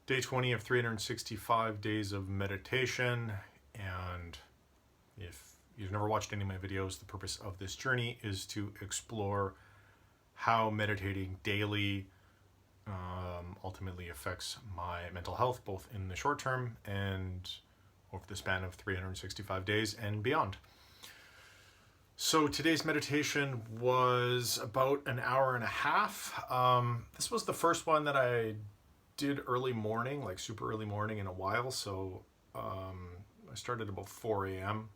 Day 20 of 365 days of meditation. And if you've never watched any of my videos, the purpose of this journey is to explore how meditating daily ultimately affects my mental health, both in the short term and over the span of 365 days and beyond. So today's meditation was about an hour and a half. This was the first one that I did early morning, like super early morning in a while. So I started about 4 a.m.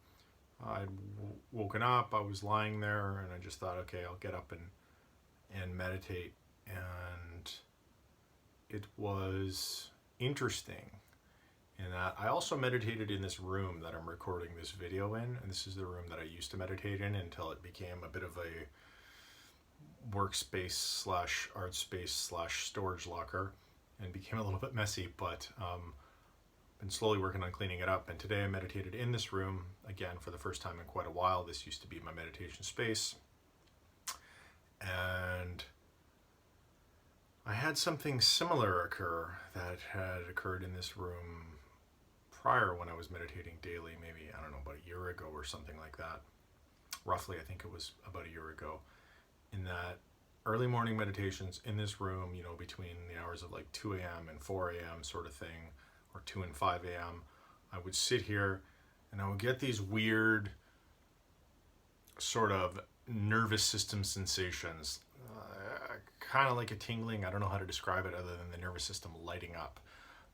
I'd woken up, I was lying there, and I just thought, okay, I'll get up and meditate. And it was interesting in that I also meditated in this room that I'm recording this video in, and this is the room that I used to meditate in until it became a bit of a workspace slash art space slash storage locker and became a little bit messy, but been slowly working on cleaning it up. And today I meditated in this room again for the first time in quite a while. This used to be my meditation space, and I had something similar occur that had occurred in this room prior when I was meditating daily, maybe, I don't know, about a year ago or something like that. Roughly, I think it was about a year ago. In that early morning meditations in this room, you know, between the hours of like 2 a.m. and 4 a.m. sort of thing, or 2 and 5 a.m., I would sit here and I would get these weird sort of nervous system sensations, kind of like a tingling. I don't know how to describe it other than the nervous system lighting up.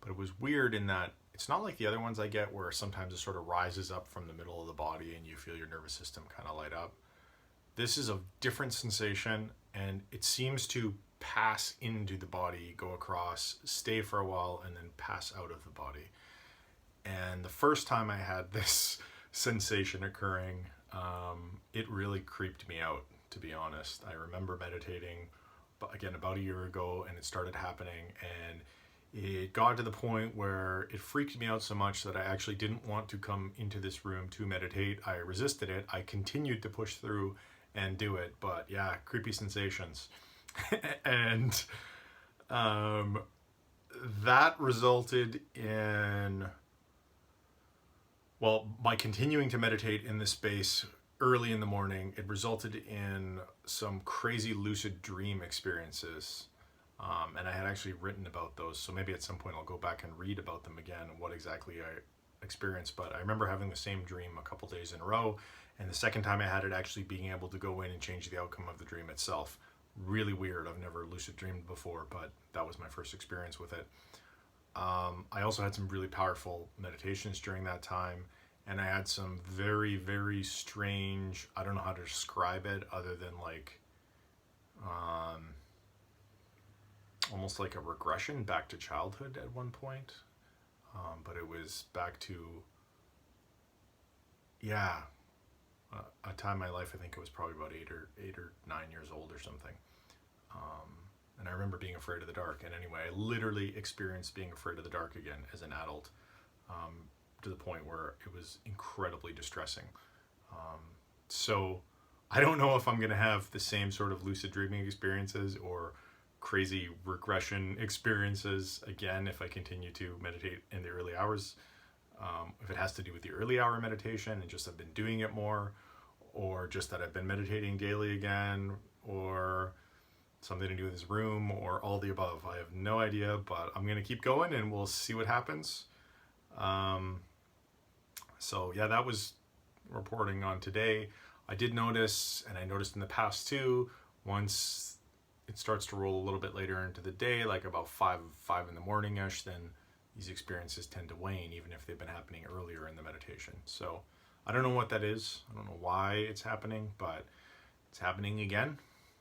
But it was weird in that it's not like the other ones I get where sometimes it sort of rises up from the middle of the body and you feel your nervous system kind of light up. This is a different sensation, and it seems to pass into the body, go across, stay for a while, and then pass out of the body. And the first time I had this sensation occurring, it really creeped me out, to be honest. I remember meditating, again, about a year ago, and it started happening, and it got to the point where it freaked me out so much that I actually didn't want to come into this room to meditate. I resisted it. I continued to push through and do it, but yeah, creepy sensations. And that resulted in, well, by continuing to meditate in this space early in the morning, it resulted in some crazy lucid dream experiences. And I had actually written about those, so maybe at some point I'll go back and read about them again, what exactly I experienced. But I remember having the same dream a couple days in a row, and the second time I had it, actually being able to go in and change the outcome of the dream itself. Really weird. I've never lucid dreamed before, but that was my first experience with it. I also had some really powerful meditations during that time, and I had some very, very strange, I don't know how to describe it other than like almost like a regression back to childhood at one point. But it was back to, yeah, a time in my life, I think it was probably about 8 or 9 years old or something. And I remember being afraid of the dark. And anyway, I literally experienced being afraid of the dark again as an adult, to the point where it was incredibly distressing. So I don't know if I'm going to have the same sort of lucid dreaming experiences or crazy regression experiences again if I continue to meditate in the early hours. If it has to do with the early hour meditation and just I've been doing it more, or just that I've been meditating daily again, or something to do with this room, or all the above. I have no idea, but I'm going to keep going and we'll see what happens. So yeah, that was reporting on today. I did notice, and I noticed in the past too, once it starts to roll a little bit later into the day, like about 5 in the morning-ish, then these experiences tend to wane, even if they've been happening earlier in the meditation. So I don't know what that is. I don't know why it's happening, but it's happening again.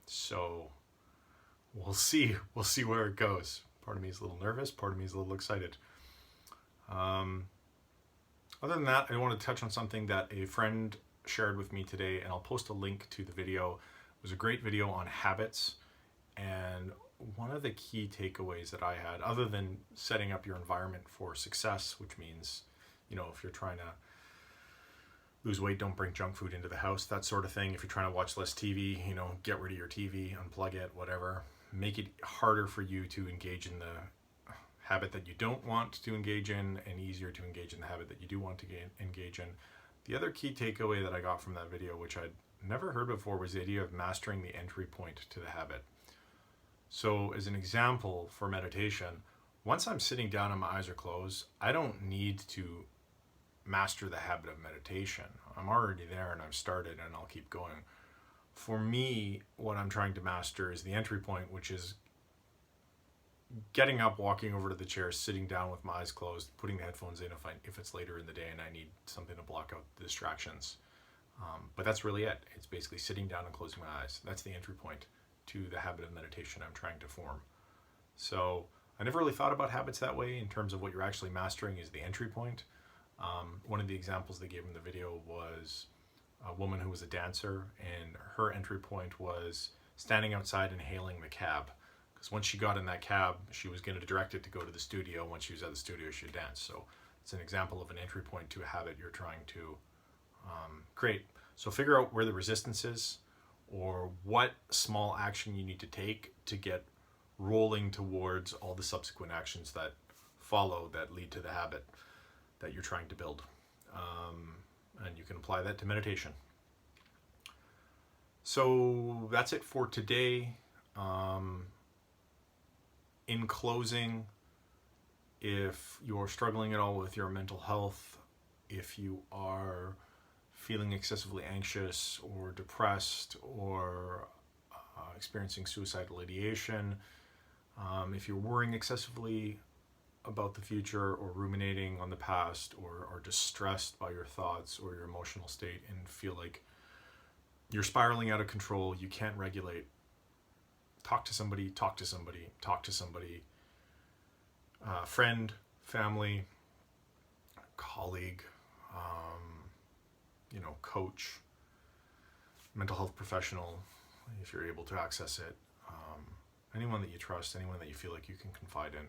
So we'll see. We'll see where it goes. Part of me is a little nervous. Part of me is a little excited. Other than that, I want to touch on something that a friend shared with me today, and I'll post a link to the video. It was a great video on habits, and one of the key takeaways that I had, other than setting up your environment for success, which means, you know, if you're trying to lose weight, don't bring junk food into the house, that sort of thing. If you're trying to watch less TV, you know, get rid of your TV, unplug it, whatever. Make it harder for you to engage in the habit that you don't want to engage in and easier to engage in the habit that you do want to engage in. The other key takeaway that I got from that video, which I'd never heard before, was the idea of mastering the entry point to the habit. So as an example for meditation, once I'm sitting down and my eyes are closed, I don't need to master the habit of meditation. I'm already there and I've started and I'll keep going. For me, what I'm trying to master is the entry point, which is getting up, walking over to the chair, sitting down with my eyes closed, putting the headphones in if it's later in the day and I need something to block out the distractions. But that's really it. It's basically sitting down and closing my eyes. That's the entry point to the habit of meditation I'm trying to form. So I never really thought about habits that way in terms of what you're actually mastering is the entry point. One of the examples they gave in the video was a woman who was a dancer, and her entry point was standing outside and hailing the cab. Because once she got in that cab, she was going to direct it to go to the studio. Once she was at the studio, she'd dance. So it's an example of an entry point to a habit you're trying to create. So figure out where the resistance is, or what small action you need to take to get rolling towards all the subsequent actions that follow that lead to the habit that you're trying to build. And you can apply that to meditation. So that's it for today. In closing, if you're struggling at all with your mental health, if you are feeling excessively anxious or depressed or experiencing suicidal ideation, if you're worrying excessively about the future or ruminating on the past or are distressed by your thoughts or your emotional state and feel like you're spiraling out of control, you can't regulate, talk to somebody, talk to somebody, talk to somebody, friend, family, colleague, coach, mental health professional, if you're able to access it, anyone that you trust, anyone that you feel like you can confide in.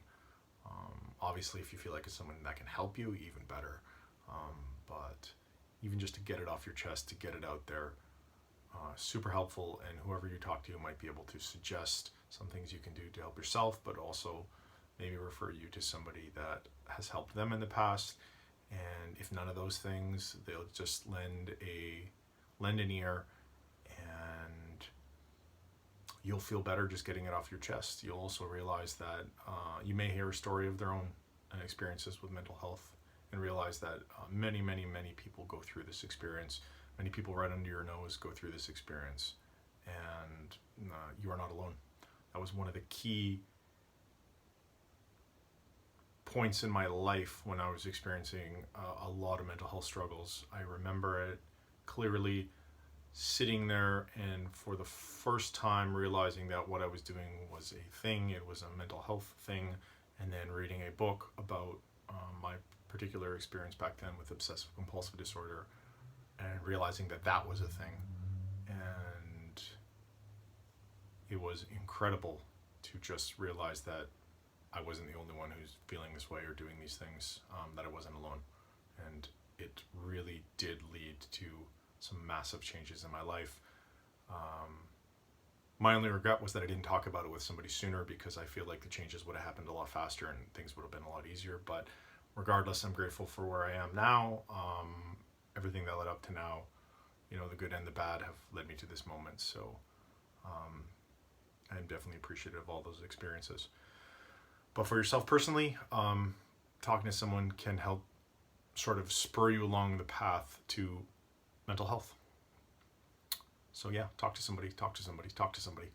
Obviously, if you feel like it's someone that can help you, even better. But even just to get it off your chest, to get it out there, super helpful. And whoever you talk to might be able to suggest some things you can do to help yourself, but also maybe refer you to somebody that has helped them in the past. And if none of those things, they'll just lend an ear, and you'll feel better just getting it off your chest. You'll also realize that you may hear a story of their own experiences with mental health and realize that many, many, many people go through this experience. Many people right under your nose go through this experience, and you are not alone. That was one of the key points in my life when I was experiencing a lot of mental health struggles. I remember it clearly, sitting there and for the first time realizing that what I was doing was a thing, it was a mental health thing, and then reading a book about my particular experience back then with obsessive compulsive disorder and realizing that that was a thing. And it was incredible to just realize that I wasn't the only one who's feeling this way or doing these things, that I wasn't alone. And it really did lead to some massive changes in my life. My only regret was that I didn't talk about it with somebody sooner, because I feel like the changes would have happened a lot faster and things would have been a lot easier. But regardless, I'm grateful for where I am now. Everything that led up to now, the good and the bad, have led me to this moment. So I'm definitely appreciative of all those experiences. But for yourself personally, talking to someone can help sort of spur you along the path to mental health. So yeah, talk to somebody, talk to somebody, talk to somebody.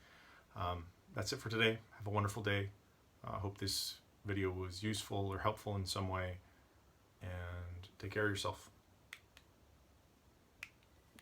That's it for today. Have a wonderful day. I hope this video was useful or helpful in some way, and take care of yourself.